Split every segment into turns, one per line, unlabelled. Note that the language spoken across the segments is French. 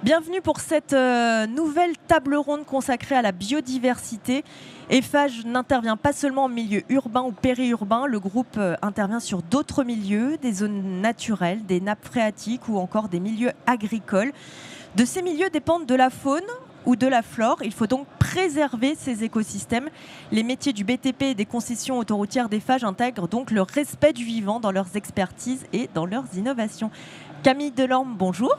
Bienvenue pour cette nouvelle table ronde consacrée à la biodiversité. Eiffage n'intervient pas seulement en milieu urbain ou périurbain, le groupe intervient sur d'autres milieux, des zones naturelles, des nappes phréatiques ou encore des milieux agricoles. De ces milieux dépendent de la faune ou de la flore. Il faut donc préserver ces écosystèmes. Les métiers du BTP et des concessions autoroutières d'Eiffage intègrent donc le respect du vivant dans leurs expertises et dans leurs innovations. Camille Delorme, bonjour.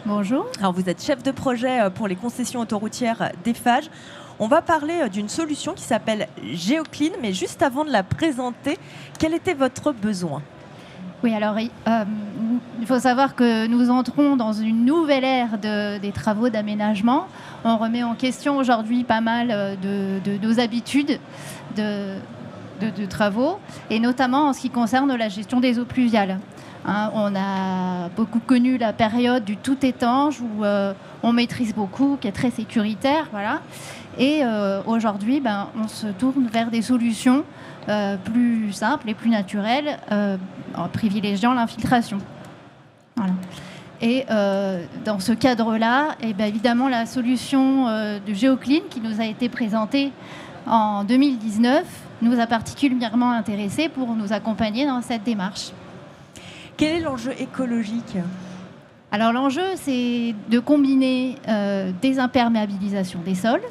Bonjour.
Alors vous êtes chef de projet pour les concessions autoroutières d'Eiffage. On va parler d'une solution qui s'appelle Geoclean, mais juste avant de la présenter, quel était votre besoin ?
Oui, alors il faut savoir que nous entrons dans une nouvelle ère des travaux d'aménagement. On remet en question aujourd'hui pas mal de nos habitudes de travaux, et notamment en ce qui concerne la gestion des eaux pluviales. On a beaucoup connu la période du tout étanche où on maîtrise beaucoup, qui est très sécuritaire, voilà. Et aujourd'hui, on se tourne vers des solutions plus simples et plus naturelles, en privilégiant l'infiltration. Voilà. Et dans ce cadre-là, évidemment, la solution de Geoclean qui nous a été présentée en 2019 nous a particulièrement intéressés pour nous accompagner dans cette démarche.
Quel est l'enjeu écologique ?
Alors l'enjeu, c'est de combiner désimperméabilisation des sols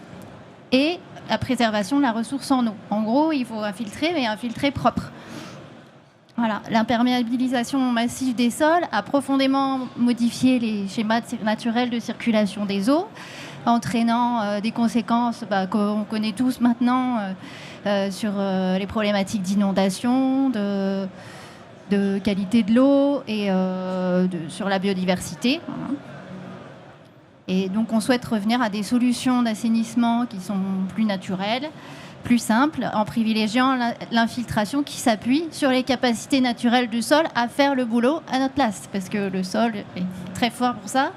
et la préservation de la ressource en eau. En gros, il faut infiltrer, mais infiltrer propre. Voilà. L'imperméabilisation massive des sols a profondément modifié les schémas naturels de circulation des eaux, entraînant des conséquences qu'on connaît tous maintenant sur les problématiques d'inondation, de qualité de l'eau et sur la biodiversité. Voilà. Et donc on souhaite revenir à des solutions d'assainissement qui sont plus naturelles, plus simples, en privilégiant l'infiltration qui s'appuie sur les capacités naturelles du sol à faire le boulot à notre place, parce que le sol est très fort pour ça.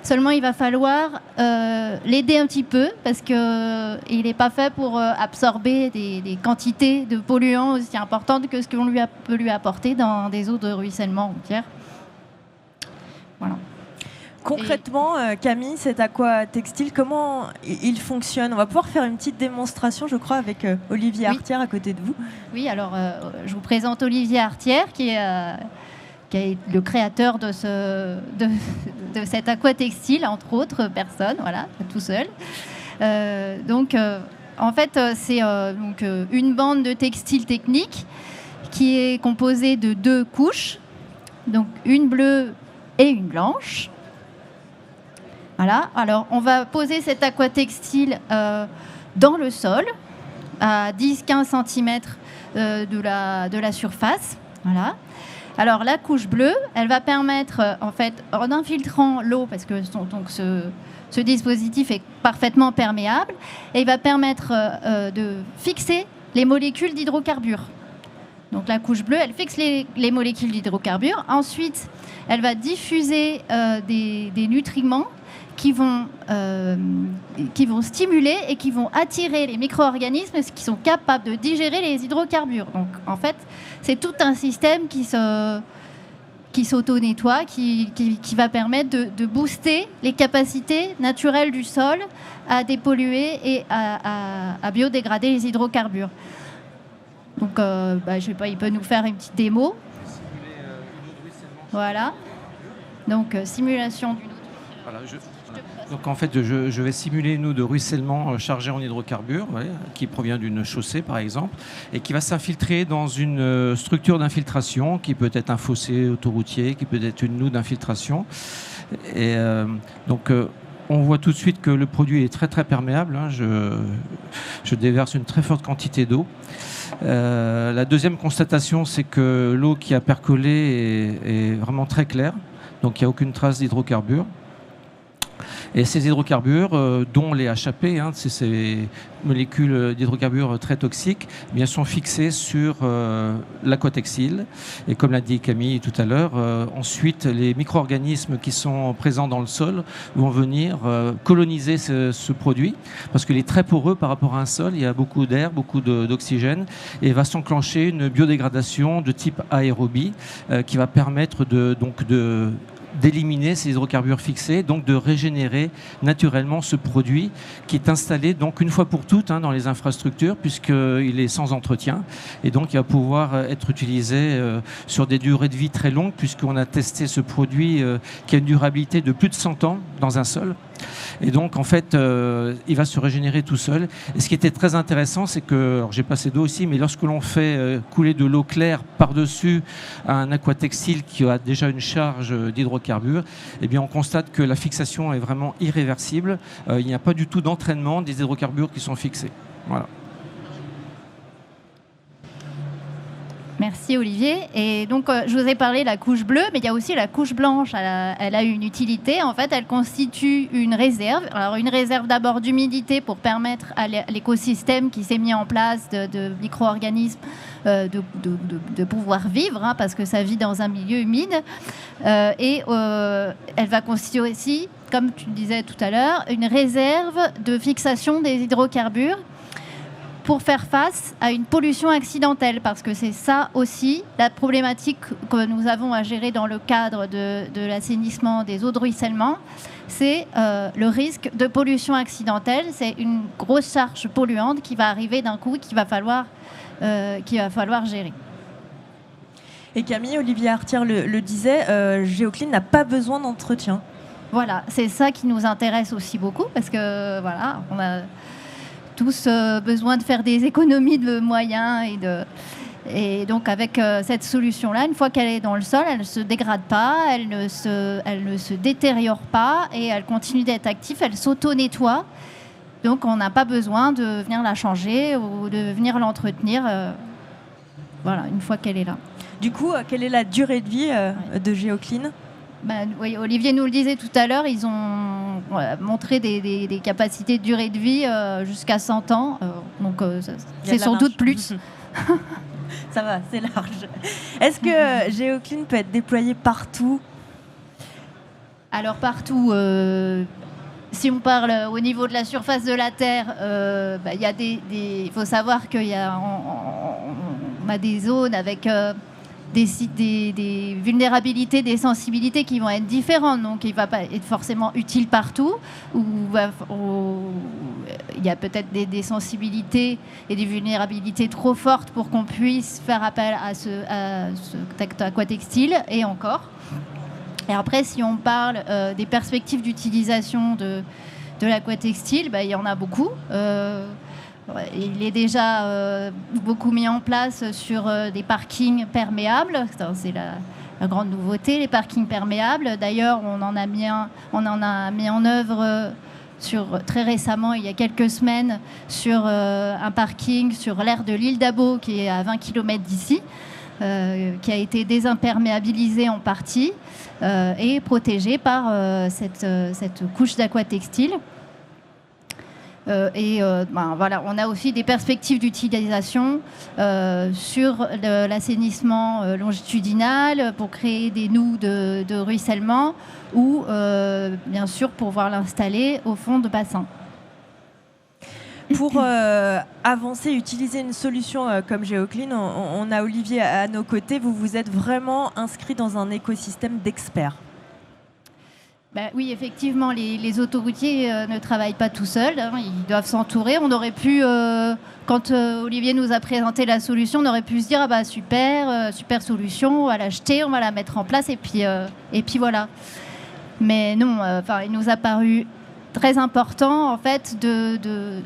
Seulement, il va falloir l'aider un petit peu, parce qu'il n'est pas fait pour absorber des quantités de polluants aussi importantes que ce qu'on peut lui apporter dans des eaux de ruissellement entières. Voilà.
Concrètement, Camille, cet aquatextile, comment il fonctionne ? On va pouvoir faire une petite démonstration, je crois, avec Olivier Artière à côté de vous.
Oui, alors je vous présente Olivier Artière, qui est le créateur de cet aquatextile, entre autres personnes, voilà, tout seul. En fait, c'est une bande de textile technique qui est composée de 2 couches, donc une bleue et une blanche. Voilà. Alors, on va poser cet aquatextile dans le sol, à 10-15 cm de la surface. Voilà. Alors, la couche bleue, elle va permettre, en fait, en infiltrant l'eau, parce que ce dispositif est parfaitement perméable, et il va permettre de fixer les molécules d'hydrocarbures. Donc, la couche bleue, elle fixe les molécules d'hydrocarbures. Ensuite, elle va diffuser des nutriments qui vont stimuler et qui vont attirer les micro-organismes qui sont capables de digérer les hydrocarbures. Donc, en fait, c'est tout un système qui s'auto-nettoie, qui va permettre de booster les capacités naturelles du sol à dépolluer et à biodégrader les hydrocarbures. Donc, je sais pas, il peut nous faire une petite démo. Voilà. Donc, simulation d'une eau.
Voilà, donc en fait, je vais simuler une eau de ruissellement chargée en hydrocarbures, qui provient d'une chaussée par exemple, et qui va s'infiltrer dans une structure d'infiltration, qui peut être un fossé autoroutier, qui peut être une noue d'infiltration. Et on voit tout de suite que le produit est très très perméable. Je déverse une très forte quantité d'eau. La deuxième constatation, c'est que l'eau qui a percolé est vraiment très claire, donc il n'y a aucune trace d'hydrocarbures. Et ces hydrocarbures, dont les HAP, ces molécules d'hydrocarbures très toxiques, eh bien, sont fixées sur l'aquatextile. Et comme l'a dit Camille tout à l'heure, ensuite, les micro-organismes qui sont présents dans le sol vont venir coloniser ce produit, parce qu'il est très poreux par rapport à un sol, il y a beaucoup d'air, beaucoup d'oxygène, et va s'enclencher une biodégradation de type aérobie qui va permettre d'éliminer ces hydrocarbures fixés, donc de régénérer naturellement ce produit qui est installé donc une fois pour toutes dans les infrastructures, puisqu'il est sans entretien, et donc il va pouvoir être utilisé sur des durées de vie très longues, puisqu'on a testé ce produit qui a une durabilité de plus de 100 ans dans un sol. Et donc en fait il va se régénérer tout seul. Et ce qui était très intéressant, c'est que, alors j'ai passé d'eau aussi, mais lorsque l'on fait couler de l'eau claire par-dessus un aquatextile qui a déjà une charge d'hydrocarbures, eh bien on constate que la fixation est vraiment irréversible. Il n'y a pas du tout d'entraînement des hydrocarbures qui sont fixés. Voilà.
Merci Olivier. Et donc je vous ai parlé de la couche bleue, mais il y a aussi la couche blanche. Elle a une utilité. En fait, elle constitue une réserve. Alors une réserve d'abord d'humidité pour permettre à l'écosystème qui s'est mis en place de micro-organismes de pouvoir vivre, parce que ça vit dans un milieu humide. Elle va constituer aussi, comme tu le disais tout à l'heure, une réserve de fixation des hydrocarbures pour faire face à une pollution accidentelle, parce que c'est ça aussi la problématique que nous avons à gérer dans le cadre de l'assainissement des eaux de ruissellement, c'est le risque de pollution accidentelle. C'est une grosse charge polluante qui va arriver d'un coup, qu'il va falloir gérer.
Et Camille, Olivier Artière le disait, Geoclean n'a pas besoin d'entretien.
Voilà, c'est ça qui nous intéresse aussi beaucoup, parce que voilà, on a tous besoin de faire des économies de moyens et donc avec cette solution-là, une fois qu'elle est dans le sol, elle ne se dégrade pas, elle ne se détériore pas et elle continue d'être active, elle s'auto-nettoie. Donc on n'a pas besoin de venir la changer ou de venir l'entretenir. Voilà, une fois qu'elle est là.
Du coup, quelle est la durée de vie de Geoclean ?
Oui, Olivier nous le disait tout à l'heure, ils ont montré des capacités de durée de vie jusqu'à 100 ans. Donc c'est sans doute plus.
Ça va, c'est large. Est-ce que Geoclean peut être déployé partout ?
Alors partout, si on parle au niveau de la surface de la Terre, il faut savoir qu'on a des zones avec des vulnérabilités, des sensibilités qui vont être différentes. Donc, il ne va pas être forcément utile partout. Il y a peut-être des sensibilités et des vulnérabilités trop fortes pour qu'on puisse faire appel à ce aquatextile, et encore. Et après, si on parle des perspectives d'utilisation de l'aquatextile, il y en a beaucoup. Il est déjà beaucoup mis en place sur des parkings perméables. C'est la grande nouveauté, les parkings perméables. D'ailleurs, on en a mis en œuvre très récemment, il y a quelques semaines, sur un parking sur l'aire de l'île d'Abo, qui est à 20 km d'ici, qui a été désimperméabilisé en partie et protégé par cette couche d'aquatextile. Voilà, on a aussi des perspectives d'utilisation sur l'assainissement longitudinal pour créer des noues de ruissellement ou bien sûr pour pouvoir l'installer au fond de bassins.
Pour avancer, utiliser une solution comme Geoclean, on a Olivier à nos côtés. Vous êtes vraiment inscrit dans un écosystème d'experts.
Oui, effectivement, les autoroutiers ne travaillent pas tout seuls, ils doivent s'entourer. On aurait pu, quand Olivier nous a présenté la solution, on aurait pu se dire super solution, on va l'acheter, on va la mettre en place et puis voilà. Mais non, il nous a paru très important en fait de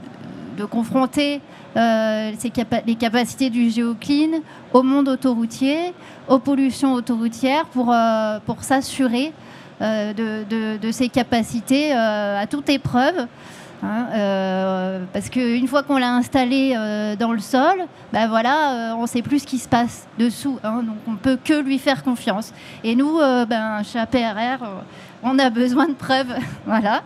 confronter les capacités du Geoclean au monde autoroutier, aux pollutions autoroutières pour s'assurer de ses capacités à toute épreuve, Parce qu'une fois qu'on l'a installé dans le sol, on ne sait plus ce qui se passe dessous. Donc on ne peut que lui faire confiance. Et nous, chez APRR, on a besoin de preuves. Voilà.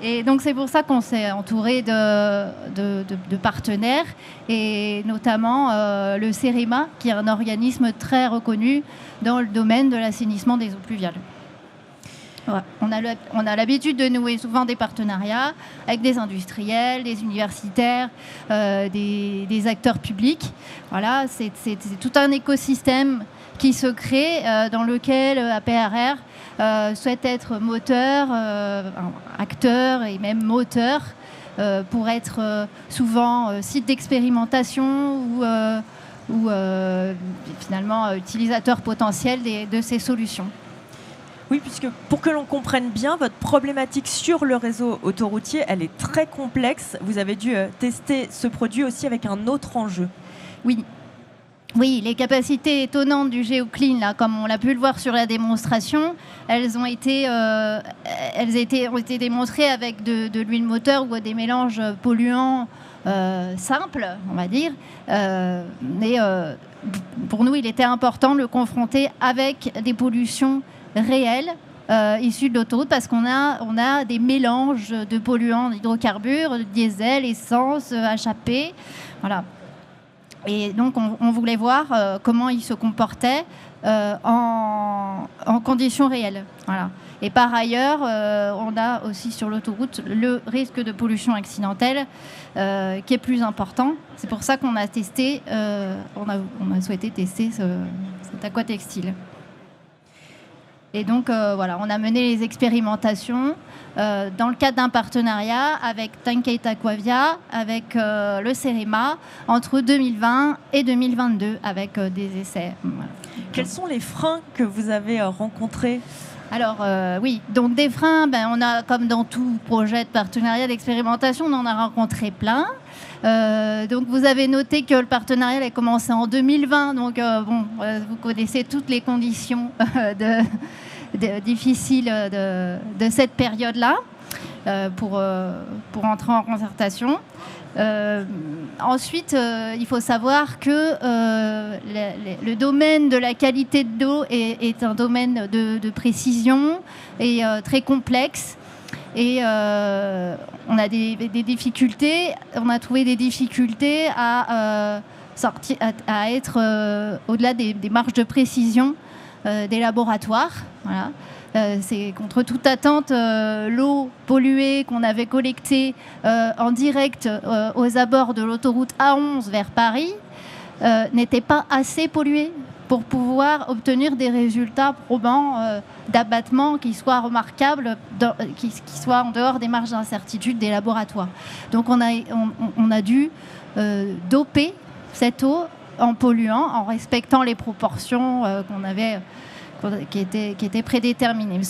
Et donc c'est pour ça qu'on s'est entouré de partenaires, et notamment le CEREMA, qui est un organisme très reconnu dans le domaine de l'assainissement des eaux pluviales. Ouais. On a l'habitude de nouer souvent des partenariats avec des industriels, des universitaires, des acteurs publics. Voilà, c'est tout un écosystème qui se crée dans lequel APRR souhaite être moteur, acteur et même moteur pour être souvent site d'expérimentation ou finalement utilisateur potentiel de ces solutions.
Oui, puisque pour que l'on comprenne bien, votre problématique sur le réseau autoroutier, elle est très complexe. Vous avez dû tester ce produit aussi avec un autre enjeu.
Oui, les capacités étonnantes du GeoClean, là, comme on l'a pu le voir sur la démonstration, elles ont été démontrées avec de l'huile moteur ou des mélanges polluants simples, on va dire. Mais pour nous, il était important de le confronter avec des pollutions réels issus de l'autoroute, parce qu'on a des mélanges de polluants, d'hydrocarbures, de diesel, essence, HAP. Voilà. Et donc, on voulait voir comment ils se comportaient en conditions réelles. Voilà. Et par ailleurs, on a aussi sur l'autoroute le risque de pollution accidentelle qui est plus important. C'est pour ça qu'on a testé, on a souhaité tester cet aquatextile. Et donc, on a mené les expérimentations dans le cadre d'un partenariat avec Tankate Aquavia, avec le CEREMA, entre 2020 et 2022, avec des essais. Voilà.
Quels sont les freins que vous avez rencontrés ?
Alors, oui, donc des freins, on a, comme dans tout projet de partenariat d'expérimentation, on en a rencontré plein. Donc vous avez noté que le partenariat a commencé en 2020, donc vous connaissez toutes les conditions difficiles de cette période-là pour entrer en concertation. Ensuite, il faut savoir que le domaine de la qualité de l'eau est un domaine de précision et très complexe. Et on a des difficultés, on a trouvé des difficultés à être au-delà des marges de précision des laboratoires. Voilà. C'est contre toute attente, l'eau polluée qu'on avait collectée en direct aux abords de l'autoroute A11 vers Paris n'était pas assez polluée pour pouvoir obtenir des résultats probants d'abattement qui soient remarquables, qui soient en dehors des marges d'incertitude des laboratoires. Donc on a dû doper cette eau en polluant, en respectant les proportions qui étaient prédéterminées.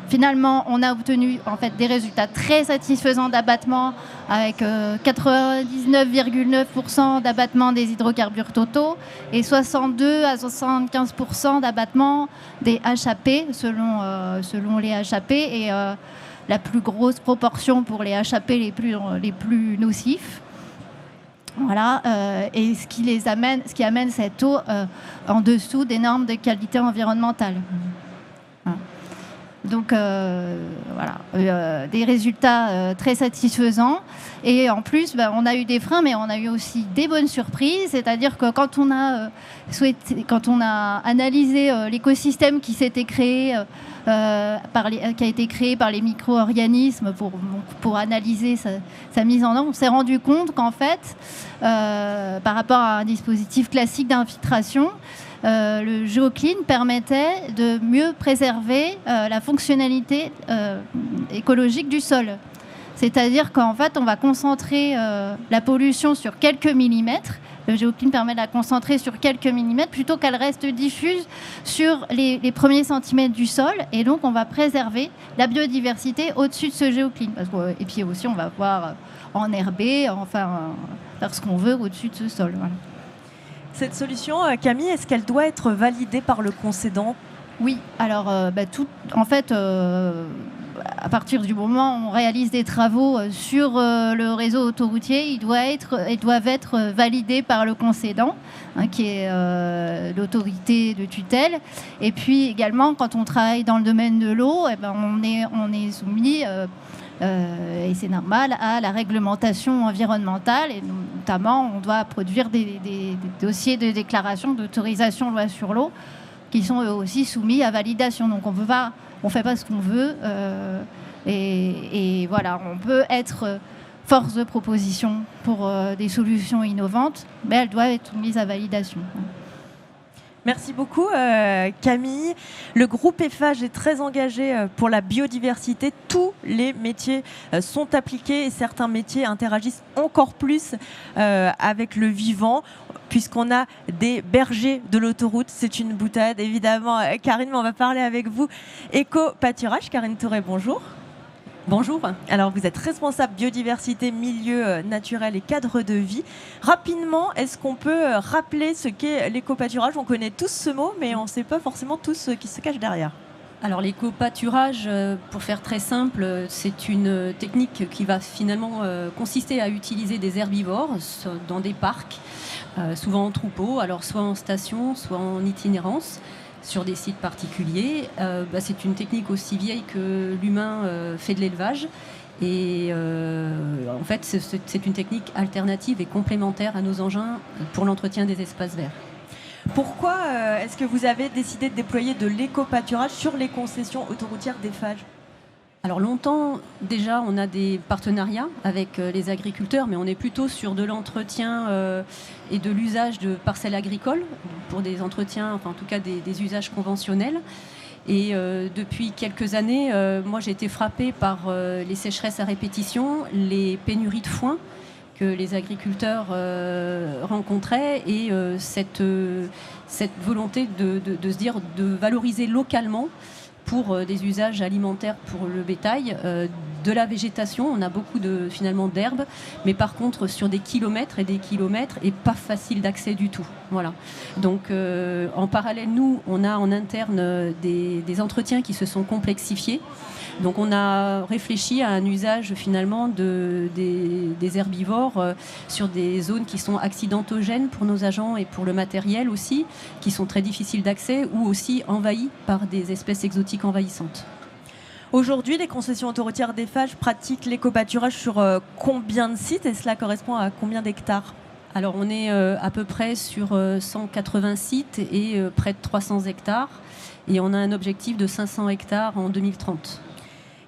Finalement, on a obtenu en fait des résultats très satisfaisants d'abattement, avec 99,9% d'abattement des hydrocarbures totaux et 62 à 75% d'abattement des HAP selon les HAP, et la plus grosse proportion pour les HAP les plus nocifs. Voilà, et ce qui amène cette eau en dessous des normes de qualité environnementale. Donc des résultats très satisfaisants. Et en plus, on a eu des freins, mais on a eu aussi des bonnes surprises. C'est-à-dire que quand on a analysé l'écosystème qui s'était créé, qui a été créé par les micro-organismes pour analyser sa mise en œuvre, on s'est rendu compte qu'en fait, par rapport à un dispositif classique d'infiltration, le GeoClean permettait de mieux préserver la fonctionnalité écologique du sol. C'est-à-dire qu'en fait, on va concentrer la pollution sur quelques millimètres. Le GeoClean permet de la concentrer sur quelques millimètres plutôt qu'elle reste diffuse sur les premiers centimètres du sol. Et donc, on va préserver la biodiversité au-dessus de ce GeoClean. Et puis aussi, on va pouvoir enherber, faire ce qu'on veut au-dessus de ce sol. Voilà.
Cette solution, Camille, est-ce qu'elle doit être validée par le concédant ?
Oui, alors à partir du moment où on réalise des travaux sur le réseau autoroutier, ils doivent être validés par le concédant, qui est l'autorité de tutelle. Et puis également, quand on travaille dans le domaine de l'eau, on est soumis, et c'est normal, à la réglementation environnementale. Et notamment, on doit produire des dossiers de déclaration d'autorisation loi sur l'eau qui sont eux aussi soumis à validation. Donc on ne fait pas ce qu'on veut. Et voilà, on peut être force de proposition pour des solutions innovantes, mais elles doivent être soumises à validation.
Merci beaucoup Camille. Le groupe Eiffage est très engagé pour la biodiversité. Tous les métiers sont appliqués et certains métiers interagissent encore plus avec le vivant, puisqu'on a des bergers de l'autoroute. C'est une boutade évidemment. Karine, on va parler avec vous. Éco-pâturage, Karine Touré, bonjour.
Bonjour.
Alors, vous êtes responsable biodiversité, milieu naturel et cadre de vie. Rapidement, est-ce qu'on peut rappeler ce qu'est l'éco-pâturage ? On connaît tous ce mot, mais on ne sait pas forcément tous ce qui se cache derrière.
Alors, l'éco-pâturage, pour faire très simple, c'est une technique qui va finalement consister à utiliser des herbivores dans des parcs, souvent en troupeau, alors soit en station, soit en itinérance, sur des sites particuliers. C'est une technique aussi vieille que l'humain fait de l'élevage. Et en fait, c'est une technique alternative et complémentaire à nos engins pour l'entretien des espaces verts.
Pourquoi est-ce que vous avez décidé de déployer de l'éco-pâturage sur les concessions autoroutières d'Eiffage ?
Alors longtemps, déjà, on a des partenariats avec les agriculteurs, mais on est plutôt sur de l'entretien et de l'usage de parcelles agricoles pour des entretiens, enfin en tout cas des usages conventionnels. Et depuis quelques années, moi j'ai été frappée par les sécheresses à répétition, les pénuries de foin que les agriculteurs rencontraient et cette volonté de se dire de valoriser localement pour des usages alimentaires pour le bétail, de la végétation. On a beaucoup finalement d'herbes, mais par contre sur des kilomètres et des kilomètres et pas facile d'accès du tout. Voilà. Donc en parallèle, nous, on a en interne des entretiens qui se sont complexifiés. Donc on a réfléchi à un usage finalement des herbivores sur des zones qui sont accidentogènes pour nos agents et pour le matériel aussi, qui sont très difficiles d'accès ou aussi envahies par des espèces exotiques envahissantes.
Aujourd'hui, les concessions autoroutières d'Eiffage pratiquent l'éco-pâturage sur combien de sites et cela correspond à combien d'hectares ?
Alors on est à peu près sur 180 sites et près de 300 hectares et on a un objectif de 500 hectares en 2030.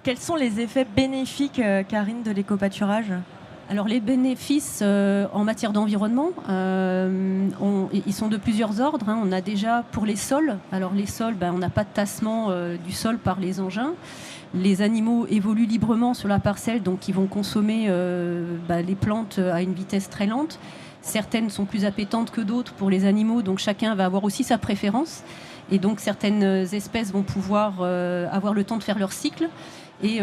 Quels sont les effets bénéfiques, Karine, de l'éco-pâturage ?
Alors les bénéfices en matière d'environnement, ils sont de plusieurs ordres. On a déjà pour les sols. Alors les sols, on n'a pas de tassement du sol par les engins. Les animaux évoluent librement sur la parcelle, donc ils vont consommer les plantes à une vitesse très lente. Certaines sont plus appétantes que d'autres pour les animaux, donc chacun va avoir aussi sa préférence. Et donc certaines espèces vont pouvoir avoir le temps de faire leur cycle. Et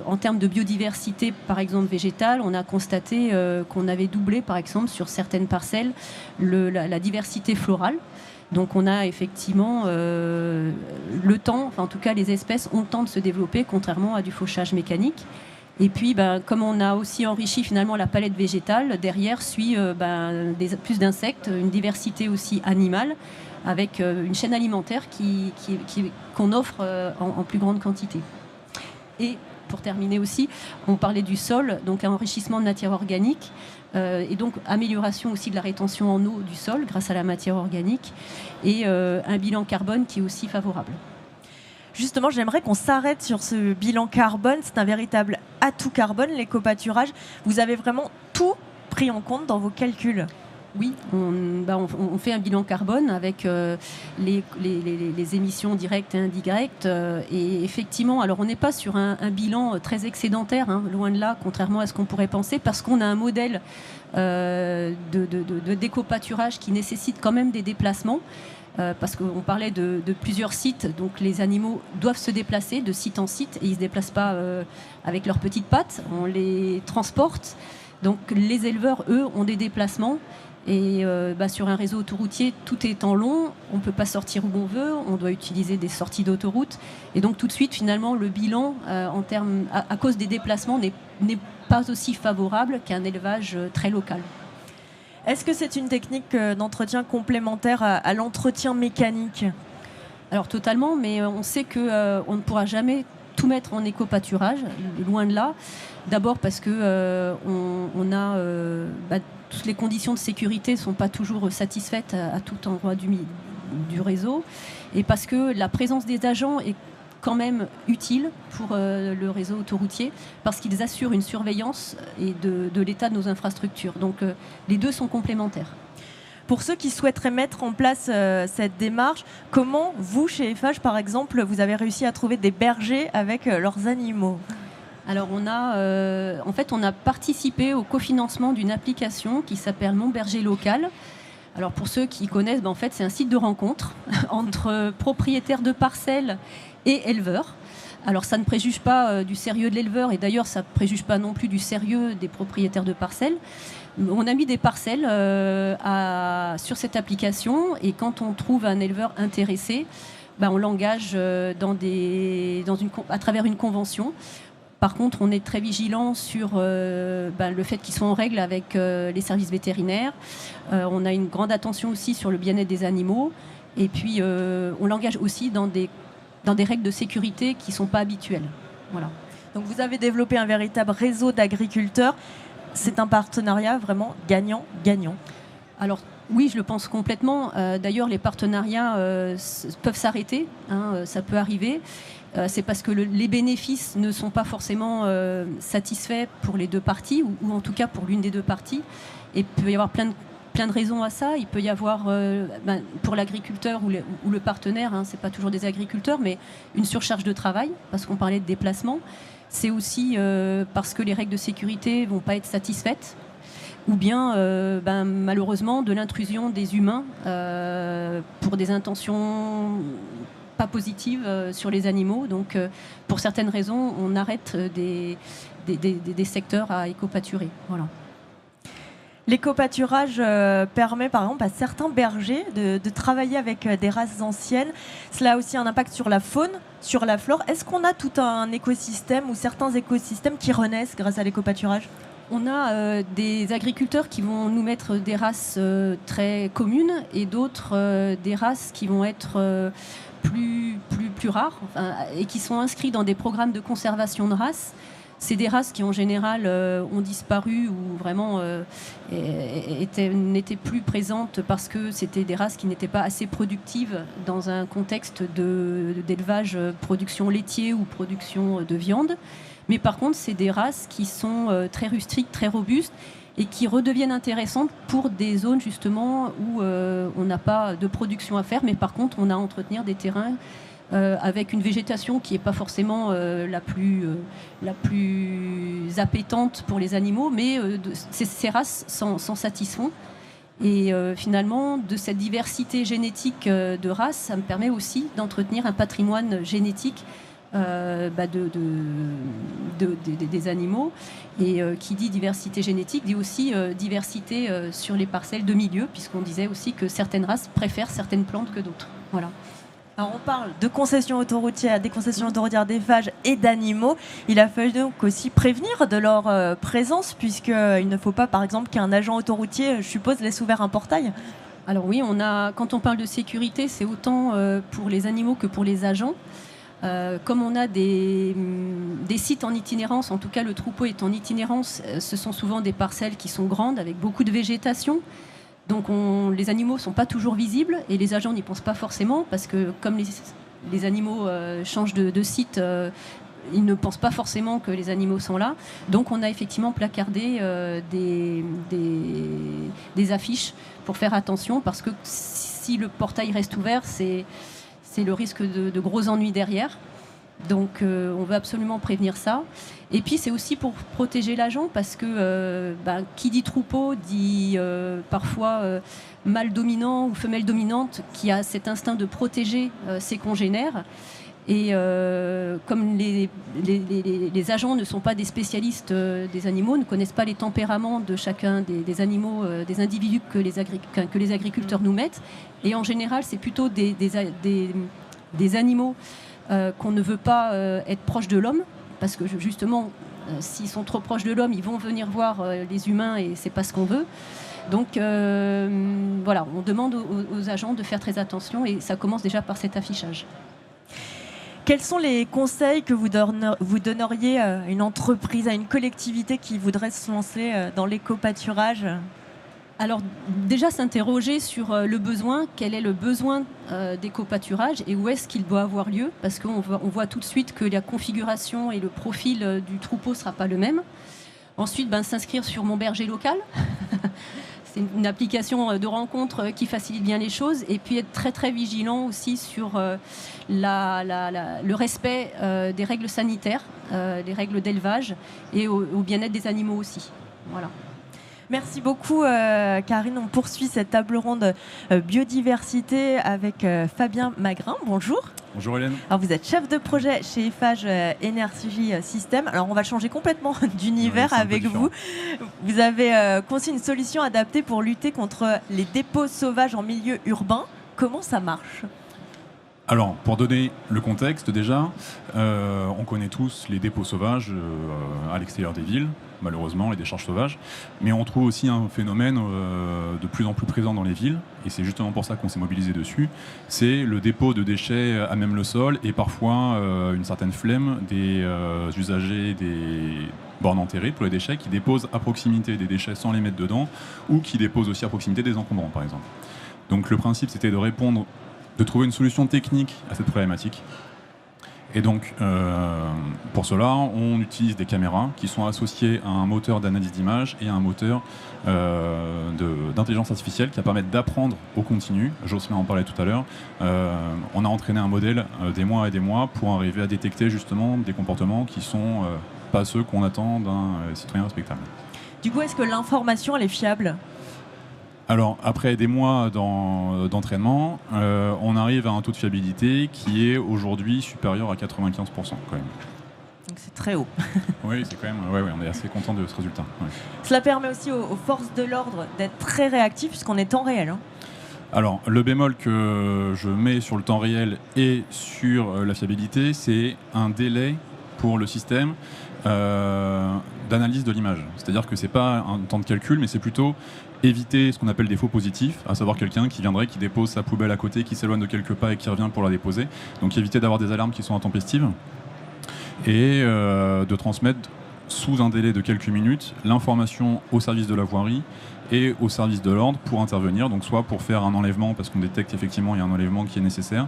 en termes de biodiversité, par exemple végétale, on a constaté qu'on avait doublé, par exemple, sur certaines parcelles, la diversité florale. Donc on a effectivement le temps, enfin en tout cas les espèces ont le temps de se développer, contrairement à du fauchage mécanique. Et puis, comme on a aussi enrichi finalement la palette végétale, derrière suit plus d'insectes, une diversité aussi animale, avec une chaîne alimentaire qu'on offre en plus grande quantité. Et pour terminer aussi, on parlait du sol, donc un enrichissement de matière organique et donc amélioration aussi de la rétention en eau du sol grâce à la matière organique et un bilan carbone qui est aussi favorable.
Justement, j'aimerais qu'on s'arrête sur ce bilan carbone. C'est un véritable atout carbone, l'éco-pâturage. Vous avez vraiment tout pris en compte dans vos calculs ?
Oui, on fait un bilan carbone avec les émissions directes et indirectes. Et effectivement, alors on n'est pas sur un bilan très excédentaire, loin de là, contrairement à ce qu'on pourrait penser, parce qu'on a un modèle d'éco-pâturage qui nécessite quand même des déplacements. Parce qu'on parlait de plusieurs sites, donc les animaux doivent se déplacer de site en site et ils ne se déplacent pas avec leurs petites pattes, on les transporte. Donc les éleveurs, eux, ont des déplacements Et sur un réseau autoroutier, tout étant long, on ne peut pas sortir où on veut, on doit utiliser des sorties d'autoroute. Et donc tout de suite, finalement, le bilan, à cause des déplacements, n'est pas aussi favorable qu'un élevage très local.
Est-ce que c'est une technique d'entretien complémentaire à l'entretien mécanique ?
Alors totalement, mais on sait qu'on ne pourra jamais tout mettre en éco-pâturage, loin de là. D'abord parce que toutes les conditions de sécurité ne sont pas toujours satisfaites à tout endroit du réseau, et parce que la présence des agents est quand même utile pour le réseau autoroutier, parce qu'ils assurent une surveillance de l'état de nos infrastructures. Donc les deux sont complémentaires.
Pour ceux qui souhaiteraient mettre en place cette démarche, comment vous, chez Eiffage, par exemple, vous avez réussi à trouver des bergers avec leurs animaux ?
Alors on a participé au cofinancement d'une application qui s'appelle Mon Berger Local. Alors pour ceux qui connaissent, c'est un site de rencontre entre propriétaires de parcelles et éleveurs. Alors ça ne préjuge pas du sérieux de l'éleveur, et d'ailleurs ça ne préjuge pas non plus du sérieux des propriétaires de parcelles. On a mis des parcelles sur cette application, et quand on trouve un éleveur intéressé, on l'engage à travers une convention. Par contre, on est très vigilant sur le fait qu'ils soient en règle avec les services vétérinaires. On a une grande attention aussi sur le bien-être des animaux. Et puis, on l'engage aussi dans des règles de sécurité qui ne sont pas habituelles. Voilà.
Donc, vous avez développé un véritable réseau d'agriculteurs. C'est un partenariat vraiment gagnant-gagnant.
Alors, oui, je le pense complètement. D'ailleurs, les partenariats peuvent s'arrêter. Ça peut arriver. C'est parce que les bénéfices ne sont pas forcément satisfaits pour les deux parties, ou en tout cas pour l'une des deux parties. Et il peut y avoir plein de raisons à ça. Il peut y avoir, pour l'agriculteur ou le partenaire, c'est pas toujours des agriculteurs, mais une surcharge de travail, parce qu'on parlait de déplacement. C'est aussi parce que les règles de sécurité vont pas être satisfaites, ou bien malheureusement de l'intrusion des humains pour des intentions pas positives sur les animaux. Donc pour certaines raisons, on arrête des secteurs à éco-pâturer. Voilà.
L'éco-pâturage permet par exemple à certains bergers de travailler avec des races anciennes. Cela a aussi un impact sur la faune, sur la flore. Est-ce qu'on a tout un écosystème ou certains écosystèmes qui renaissent grâce à l'éco-pâturage ?
On a des agriculteurs qui vont nous mettre des races très communes, et d'autres des races qui vont être plus rares, et qui sont inscrits dans des programmes de conservation de races. C'est des races qui en général ont disparu ou vraiment n'étaient plus présentes parce que c'était des races qui n'étaient pas assez productives dans un contexte d'élevage, production laitier ou production de viande. Mais par contre, c'est des races qui sont très rustiques, très robustes, et qui redeviennent intéressantes pour des zones justement où on n'a pas de production à faire, mais par contre on a à entretenir des terrains avec une végétation qui n'est pas forcément la plus appétante pour les animaux, mais ces races s'en satisfont. Et finalement, de cette diversité génétique de races, ça me permet aussi d'entretenir un patrimoine génétique des animaux. Et qui dit diversité génétique dit aussi diversité sur les parcelles de milieu, puisqu'on disait aussi que certaines races préfèrent certaines plantes que d'autres. Voilà.
Alors on parle de concessions autoroutières, des concessions autoroutières d'Eiffage et d'animaux. Il a fallu donc aussi prévenir de leur présence, puisqu'il ne faut pas, par exemple, qu'un agent autoroutier, je suppose, laisse ouvert un portail.
Alors oui, quand on parle de sécurité, c'est autant pour les animaux que pour les agents. Comme on a des sites en itinérance, en tout cas le troupeau est en itinérance, ce sont souvent des parcelles qui sont grandes avec beaucoup de végétation. Donc les animaux ne sont pas toujours visibles, et les agents n'y pensent pas forcément, parce que comme les animaux changent de site, ils ne pensent pas forcément que les animaux sont là. Donc on a effectivement placardé des affiches pour faire attention, parce que si le portail reste ouvert, c'est le risque de gros ennuis derrière. Donc on veut absolument prévenir ça. Et puis c'est aussi pour protéger l'agent, parce que qui dit troupeau dit parfois mâle dominant ou femelle dominante qui a cet instinct de protéger ses congénères. Et comme les agents ne sont pas des spécialistes des animaux, ne connaissent pas les tempéraments de chacun des animaux, des individus que les agriculteurs nous mettent, et en général, c'est plutôt des animaux qu'on ne veut pas être proches de l'homme, parce que justement, s'ils sont trop proches de l'homme, ils vont venir voir les humains et c'est pas ce qu'on veut. Donc voilà, on demande aux agents de faire très attention et ça commence déjà par cet affichage.
Quels sont les conseils que vous donneriez à une entreprise, à une collectivité qui voudrait se lancer dans l'éco-pâturage ?
Alors déjà s'interroger sur le besoin, quel est le besoin d'éco-pâturage et où est-ce qu'il doit avoir lieu, parce qu'on voit tout de suite que la configuration et le profil du troupeau ne sera pas le même. Ensuite, s'inscrire sur Mon Berger Local. C'est une application de rencontre qui facilite bien les choses. Et puis être très très vigilant aussi sur le respect des règles sanitaires, des règles d'élevage et au bien-être des animaux aussi. Voilà.
Merci beaucoup Karine. On poursuit cette table ronde biodiversité avec Fabien Magrin. Bonjour.
Bonjour Hélène.
Alors vous êtes chef de projet chez Eiffage Energy System. Alors on va changer complètement d'univers avec vous. Vous avez conçu une solution adaptée pour lutter contre les dépôts sauvages en milieu urbain. Comment ça marche ?
Alors, pour donner le contexte déjà, on connaît tous les dépôts sauvages à l'extérieur des villes, malheureusement, les décharges sauvages. Mais on trouve aussi un phénomène de plus en plus présent dans les villes, et c'est justement pour ça qu'on s'est mobilisé dessus. C'est le dépôt de déchets à même le sol, et parfois une certaine flemme des usagers des bornes enterrées pour les déchets, qui déposent à proximité des déchets sans les mettre dedans, ou qui déposent aussi à proximité des encombrants, par exemple. Donc le principe, c'était de trouver une solution technique à cette problématique. Et donc, pour cela, on utilise des caméras qui sont associées à un moteur d'analyse d'image et à un moteur d'intelligence artificielle qui va permettre d'apprendre au continu. Jocelyn en parlait tout à l'heure. On a entraîné un modèle des mois et des mois pour arriver à détecter justement des comportements qui ne sont pas ceux qu'on attend d'un citoyen respectable.
Du coup, est-ce que l'information, elle est fiable ?
Alors, après des mois d'entraînement, on arrive à un taux de fiabilité qui est aujourd'hui supérieur à 95% quand même.
Donc c'est très haut.
Oui, c'est quand même. Ouais, on est assez content de ce résultat. Ouais.
Cela permet aussi aux forces de l'ordre d'être très réactifs puisqu'on est temps réel.
Alors, le bémol que je mets sur le temps réel et sur la fiabilité, c'est un délai pour le système d'analyse de l'image. C'est-à-dire que c'est pas un temps de calcul, mais c'est plutôt éviter ce qu'on appelle des faux positifs, à savoir quelqu'un qui viendrait, qui dépose sa poubelle à côté, qui s'éloigne de quelques pas et qui revient pour la déposer. Donc éviter d'avoir des alarmes qui sont intempestives et de transmettre sous un délai de quelques minutes l'information au service de la voirie et au service de l'ordre pour intervenir, donc soit pour faire un enlèvement parce qu'on détecte effectivement il y a un enlèvement qui est nécessaire,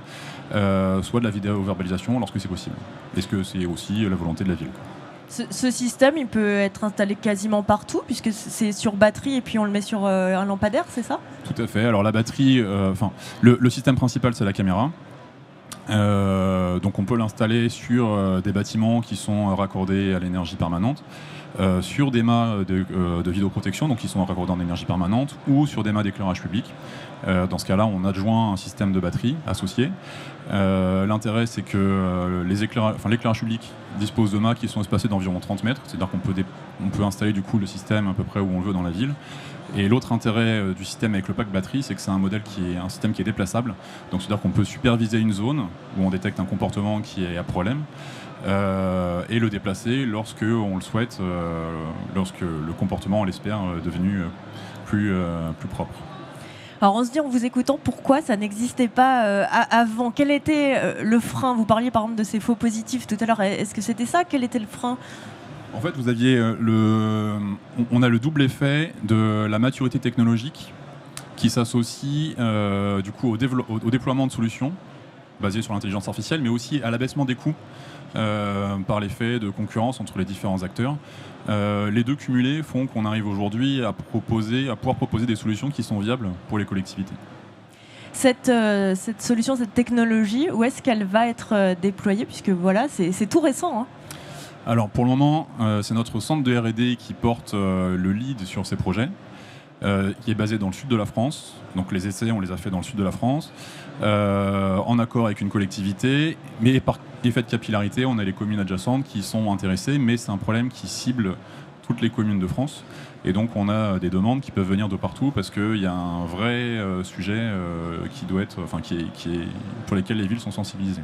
soit de la vidéo-verbalisation lorsque c'est possible. Est-ce que c'est aussi la volonté de la ville ?
Ce système, il peut être installé quasiment partout, puisque c'est sur batterie et puis on le met sur un lampadaire, c'est ça ?
Tout à fait. Alors la batterie, le système principal, c'est la caméra. Donc on peut l'installer sur des bâtiments qui sont raccordés à l'énergie permanente, sur des mâts de vidéoprotection, donc qui sont raccordés en énergie permanente, ou sur des mâts d'éclairage public. Dans ce cas-là, on adjoint un système de batterie associé. L'intérêt, c'est que l'éclairage public dispose de mâts qui sont espacés d'environ 30 mètres, c'est-à-dire qu'on peut installer du coup le système à peu près où on le veut dans la ville. Et l'autre intérêt du système avec le pack batterie, c'est que c'est un système qui est déplaçable. Donc c'est-à-dire qu'on peut superviser une zone où on détecte un comportement qui est à problème et le déplacer lorsque on le souhaite, lorsque le comportement, on l'espère, est devenu plus propre.
Alors on se dit en vous écoutant, pourquoi ça n'existait pas avant ? Quel était le frein ? Vous parliez par exemple de ces faux positifs tout à l'heure. Est-ce que c'était ça ? Quel était le frein ?
En fait, vous aviez on a le double effet de la maturité technologique qui s'associe du coup au déploiement de solutions basées sur l'intelligence artificielle, mais aussi à l'abaissement des coûts par l'effet de concurrence entre les différents acteurs. Les deux cumulés font qu'on arrive aujourd'hui à pouvoir proposer des solutions qui sont viables pour les collectivités.
Cette solution, cette technologie, où est-ce qu'elle va être déployée ? Puisque voilà, c'est tout récent, hein.
Alors pour le moment, c'est notre centre de R&D qui porte le lead sur ces projets. qui est basé dans le sud de la France. Donc les essais, on les a fait dans le sud de la France, en accord avec une collectivité, mais par effet de capillarité, on a les communes adjacentes qui sont intéressées, mais c'est un problème qui cible toutes les communes de France. Et donc on a des demandes qui peuvent venir de partout parce qu'il y a un vrai sujet qui doit être, pour lesquels les villes sont sensibilisées.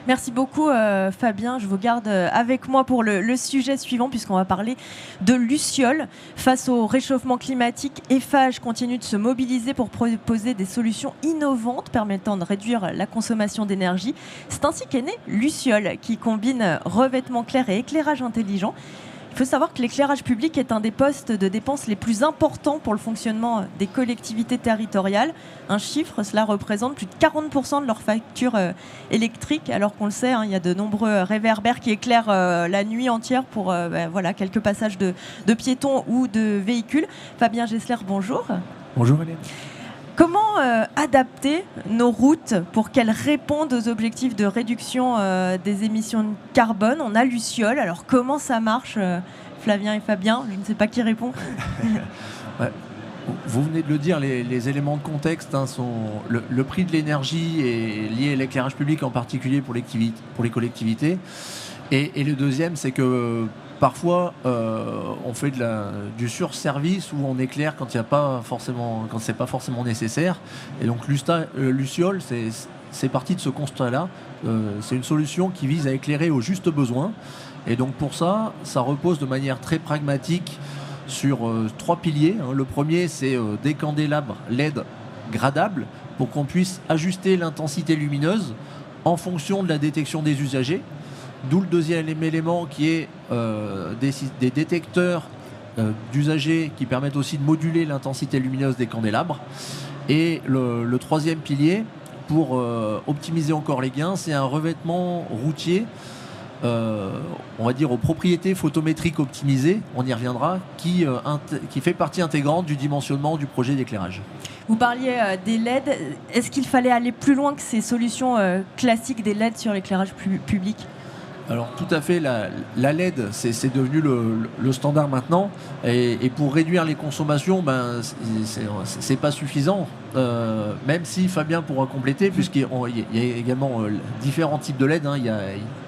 Merci beaucoup Fabien, je vous garde avec moi pour le sujet suivant puisqu'on va parler de Luciol. Face au réchauffement climatique, Eiffage continue de se mobiliser pour proposer des solutions innovantes permettant de réduire la consommation d'énergie. C'est ainsi qu'est né Luciol qui combine revêtement clair et éclairage intelligent. Il faut savoir que l'éclairage public est un des postes de dépenses les plus importants pour le fonctionnement des collectivités territoriales. Un chiffre, cela représente plus de 40% de leur facture électrique, alors qu'on le sait, il y a de nombreux réverbères qui éclairent la nuit entière pour quelques passages de piétons ou de véhicules. Fabien Gessler, bonjour.
Bonjour Hélène.
Comment adapter nos routes pour qu'elles répondent aux objectifs de réduction des émissions de carbone? On a Luciol, alors comment ça marche Flavien et Fabien, je ne sais pas qui répond.
Ouais. Vous venez de le dire, les éléments de contexte sont le prix de l'énergie est lié à l'éclairage public en particulier pour les collectivités. Et le deuxième, c'est que parfois, on fait du surservice où on éclaire quand c'est pas forcément nécessaire. Et donc Luciol, c'est parti de ce constat-là. C'est une solution qui vise à éclairer au juste besoin. Et donc pour ça repose de manière très pragmatique sur 3 piliers. Le premier, c'est des candélabres LED gradables pour qu'on puisse ajuster l'intensité lumineuse en fonction de la détection des usagers. D'où le deuxième élément qui est des détecteurs d'usagers qui permettent aussi de moduler l'intensité lumineuse des candélabres. Et le troisième pilier, pour optimiser encore les gains, c'est un revêtement routier, on va dire aux propriétés photométriques optimisées, on y reviendra, qui fait partie intégrante du dimensionnement du projet d'éclairage.
Vous parliez des LED. Est-ce qu'il fallait aller plus loin que ces solutions classiques des LED sur l'éclairage public ?
Alors tout à fait, la LED c'est devenu le standard maintenant et pour réduire les consommations, c'est pas suffisant, même si Fabien pourra compléter puisqu'il y a également différents types de LED, il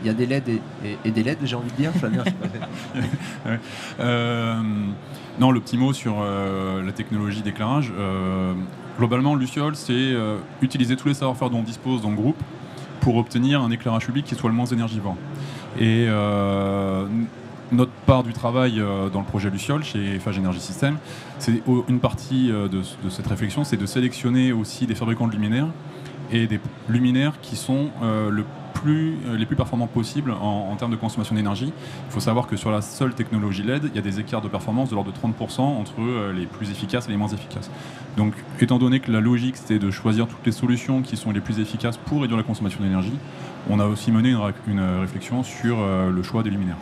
y a des LED et des LED, j'ai envie de dire, Fabien.
Non, le petit mot sur la technologie d'éclairage, globalement Luciol c'est utiliser tous les savoir-faire dont on dispose dans le groupe pour obtenir un éclairage public qui soit le moins énergivore. Et notre part du travail dans le projet Luciol, chez Eiffage Énergie Systèmes, c'est une partie de cette réflexion, c'est de sélectionner aussi des fabricants de luminaires et des luminaires qui sont les plus performants possibles en termes de consommation d'énergie. Il faut savoir que sur la seule technologie LED, il y a des écarts de performance de l'ordre de 30% entre les plus efficaces et les moins efficaces. Donc, étant donné que la logique, c'était de choisir toutes les solutions qui sont les plus efficaces pour réduire la consommation d'énergie, on a aussi mené une réflexion sur le choix des luminaires.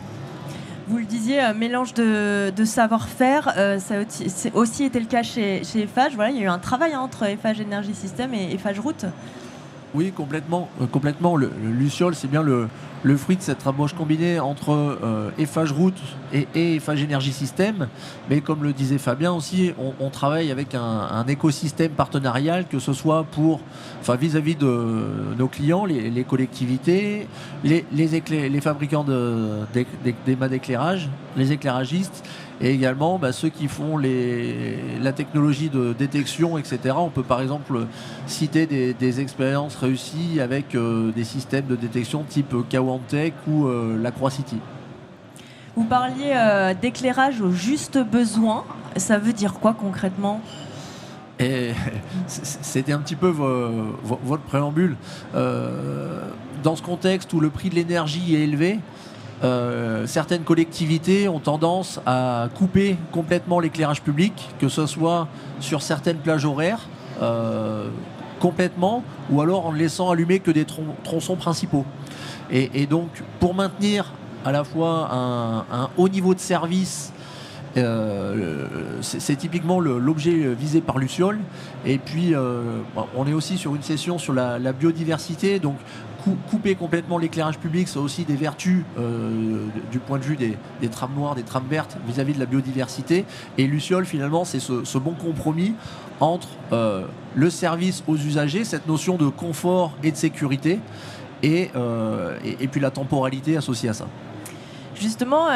Vous le disiez, mélange de savoir-faire, ça a aussi été le cas chez Eiffage. Voilà, il y a eu un travail entre Eiffage Énergie Systèmes et Eiffage Route.
Oui, complètement. Le Luciol, c'est bien le fruit de cette rapproche combinée entre Eiffage Route et Eiffage Énergie Systèmes. Mais comme le disait Fabien aussi, on travaille avec un écosystème partenarial, que ce soit vis-à-vis de nos clients, les collectivités, les fabricants des mâts d'éclairage, les éclairagistes, et également ceux qui font la technologie de détection, etc. On peut par exemple citer des expériences réussies avec des systèmes de détection type Kawantech ou l'Aqua-City.
Vous parliez d'éclairage au juste besoin. Ça veut dire quoi concrètement ?
Et c'était un petit peu votre préambule. Dans ce contexte où le prix de l'énergie est élevé, certaines collectivités ont tendance à couper complètement l'éclairage public, que ce soit sur certaines plages horaires, complètement, ou alors en ne laissant allumer que des tronçons principaux. Et donc, pour maintenir à la fois un haut niveau de service, c'est typiquement l'objet visé par Luciol. Et puis, on est aussi sur une session sur la biodiversité, donc couper complètement l'éclairage public, ça a aussi des vertus du point de vue des trames noires, des trames vertes vis-à-vis de la biodiversité. Et Luciole, finalement, c'est ce bon compromis entre le service aux usagers, cette notion de confort et de sécurité, et puis la temporalité associée à ça.
Justement,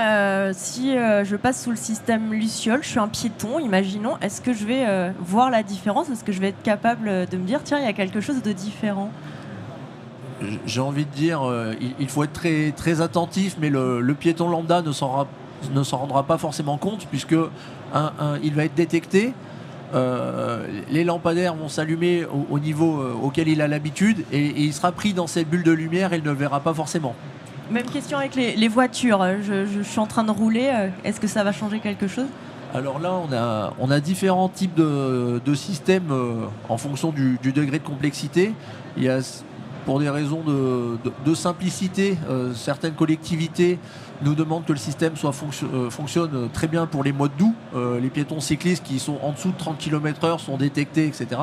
si je passe sous le système Luciole, je suis un piéton, imaginons, est-ce que je vais voir la différence? Est-ce que je vais être capable de me dire, tiens, il y a quelque chose de différent?
J'ai envie de dire, il faut être très, très attentif, mais le piéton lambda ne s'en rendra pas forcément compte, puisque il va être détecté. Les lampadaires vont s'allumer au niveau auquel il a l'habitude, et il sera pris dans cette bulle de lumière et il ne le verra pas forcément.
Même question avec les voitures. Je suis en train de rouler. Est-ce que ça va changer quelque chose?
Alors là, on a différents types de systèmes en fonction du degré de complexité. Il y a, pour des raisons de simplicité, certaines collectivités nous demandent que le système fonctionne très bien pour les modes doux. Les piétons cyclistes qui sont en dessous de 30 km/h sont détectés, etc.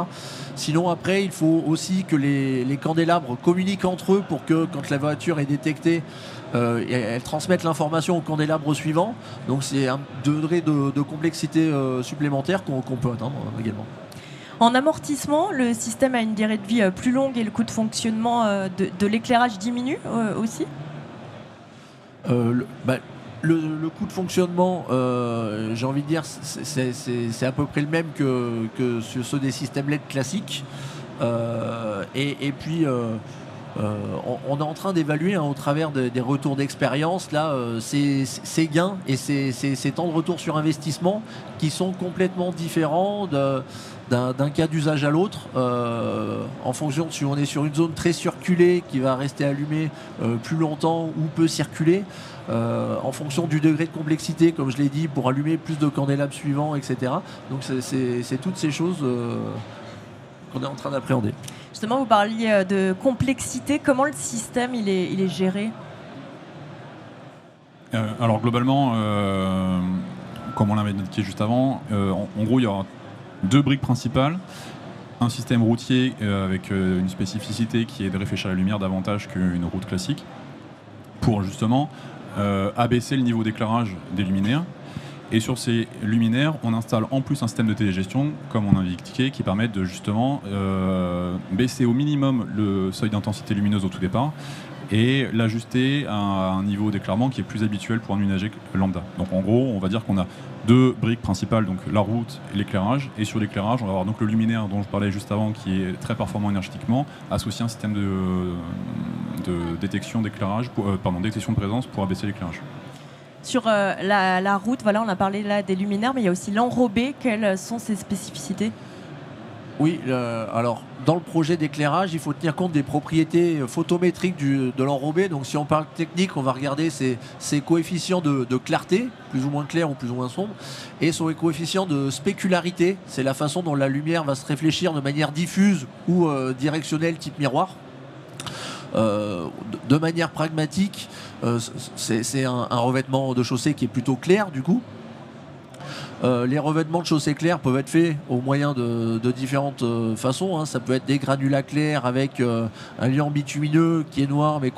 Sinon, après, il faut aussi que les candélabres communiquent entre eux pour que, quand la voiture est détectée, elle transmette l'information au candélabre suivant. Donc c'est un degré de complexité supplémentaire qu'on peut atteindre également.
En amortissement, le système a une durée de vie plus longue et le coût de fonctionnement de l'éclairage diminue aussi?
Le coût de fonctionnement, j'ai envie de dire, c'est à peu près le même que sur ceux des systèmes LED classiques. Et puis, on est en train d'évaluer au travers des retours d'expérience là, ces gains et ces temps de retour sur investissement qui sont complètement différents d'un cas d'usage à l'autre, en fonction de si on est sur une zone très circulée qui va rester allumée plus longtemps ou peut circuler, en fonction du degré de complexité, comme je l'ai dit, pour allumer plus de candélabres suivants, etc. Donc c'est toutes ces choses qu'on est en train d'appréhender.
Justement, vous parliez de complexité. Comment le système il est géré?
Alors globalement, comme on l'avait indiqué juste avant, en gros il y aura 2 briques principales. Un système routier avec une spécificité qui est de réfléchir la lumière davantage qu'une route classique, pour justement abaisser le niveau d'éclairage des luminaires. Et sur ces luminaires, on installe en plus un système de télégestion, comme on a indiqué, qui permet de justement baisser au minimum le seuil d'intensité lumineuse au tout départ et l'ajuster à un niveau d'éclairement qui est plus habituel pour un usager lambda. Donc en gros, on va dire qu'on a 2 briques principales, donc la route et l'éclairage. Et sur l'éclairage, on va avoir donc le luminaire dont je parlais juste avant, qui est très performant énergétiquement, associé à un système de détection d'éclairage, détection de présence pour abaisser l'éclairage.
Sur la route, voilà, on a parlé là des luminaires, mais il y a aussi l'enrobé. Quelles sont ses spécificités?
Oui, alors dans le projet d'éclairage, il faut tenir compte des propriétés photométriques de l'enrobé. Donc si on parle technique, on va regarder ses coefficients de clarté, plus ou moins clair ou plus ou moins sombre, et son coefficient de spécularité. C'est la façon dont la lumière va se réfléchir de manière diffuse ou directionnelle type miroir. De manière pragmatique, c'est un revêtement de chaussée qui est plutôt clair du coup. Les revêtements de chaussée clairs peuvent être faits au moyen de différentes façons, hein. Ça peut être des granulats clairs avec un liant bitumineux qui est noir mais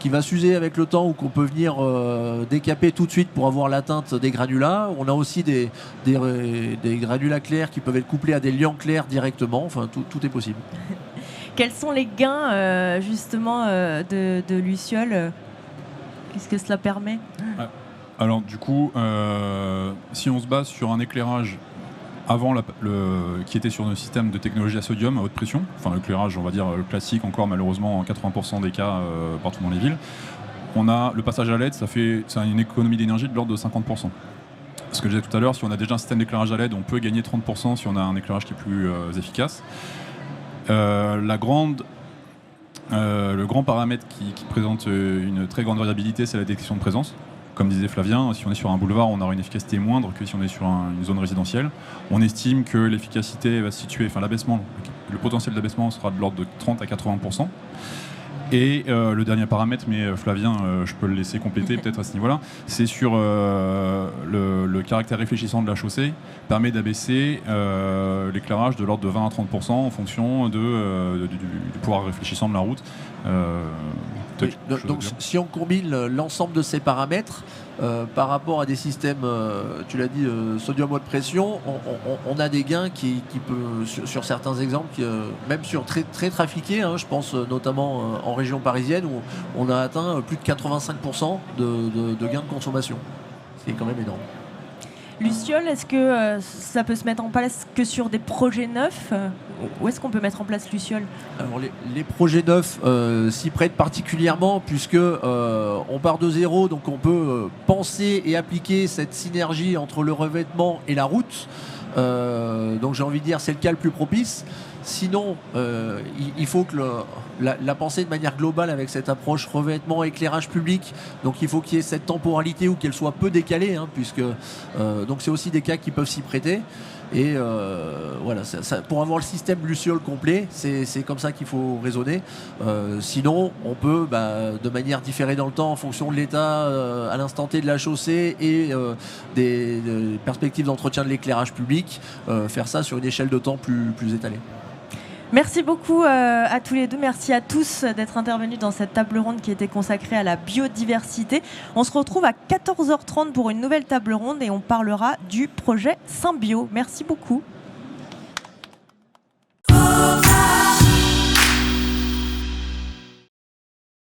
qui va s'user avec le temps ou qu'on peut venir décaper tout de suite pour avoir la teinte des granulats. On a aussi des granulats clairs qui peuvent être couplés à des liants clairs directement. Enfin, tout est possible.
Quels sont les gains justement de Luciole? Qu'est-ce que cela permet?
Alors du coup, si on se base sur un éclairage avant qui était sur un système de technologie à sodium à haute pression, enfin l'éclairage on va dire classique encore malheureusement en 80% des cas partout dans les villes, on a le passage à LED, c'est une économie d'énergie de l'ordre de 50%. Ce que je disais tout à l'heure, si on a déjà un système d'éclairage à LED, on peut gagner 30% si on a un éclairage qui est plus efficace. Le grand paramètre qui présente une très grande variabilité, c'est la détection de présence. Comme disait Flavien, si on est sur un boulevard, on aura une efficacité moindre que si on est sur une zone résidentielle. On estime que l'efficacité va se situer, le potentiel d'abaissement sera de l'ordre de 30 à 80%. Et le dernier paramètre, mais Flavien, je peux le laisser compléter peut-être à ce niveau-là, c'est sur le caractère réfléchissant de la chaussée, permet d'abaisser l'éclairage de l'ordre de 20 à 30% en fonction du pouvoir réfléchissant de la route.
Oui, donc si on combine l'ensemble de ces paramètres par rapport à des systèmes, tu l'as dit, sodium haute pression, on a des gains qui peut, sur certains exemples, même sur très trafiqués, je pense notamment en région parisienne, où on a atteint plus de 85% de gains de consommation. C'est quand même énorme.
Luciole, est-ce que ça peut se mettre en place que sur des projets neufs? Où est-ce qu'on peut mettre en place Luciole?
Alors les projets neufs s'y prêtent particulièrement puisque on part de zéro, donc on peut penser et appliquer cette synergie entre le revêtement et la route. Donc j'ai envie de dire c'est le cas le plus propice. Sinon, il faut que la penser de manière globale avec cette approche revêtement, éclairage public. Donc il faut qu'il y ait cette temporalité ou qu'elle soit peu décalée, puisque donc c'est aussi des cas qui peuvent s'y prêter. Et voilà, pour avoir le système Luciole complet, c'est comme ça qu'il faut raisonner. Sinon, on peut, de manière différée dans le temps, en fonction de l'état à l'instant T de la chaussée et des perspectives d'entretien de l'éclairage public, faire ça sur une échelle de temps plus étalée.
Merci beaucoup à tous les deux. Merci à tous d'être intervenus dans cette table ronde qui était consacrée à la biodiversité. On se retrouve à 14h30 pour une nouvelle table ronde et on parlera du projet Symbio. Merci beaucoup.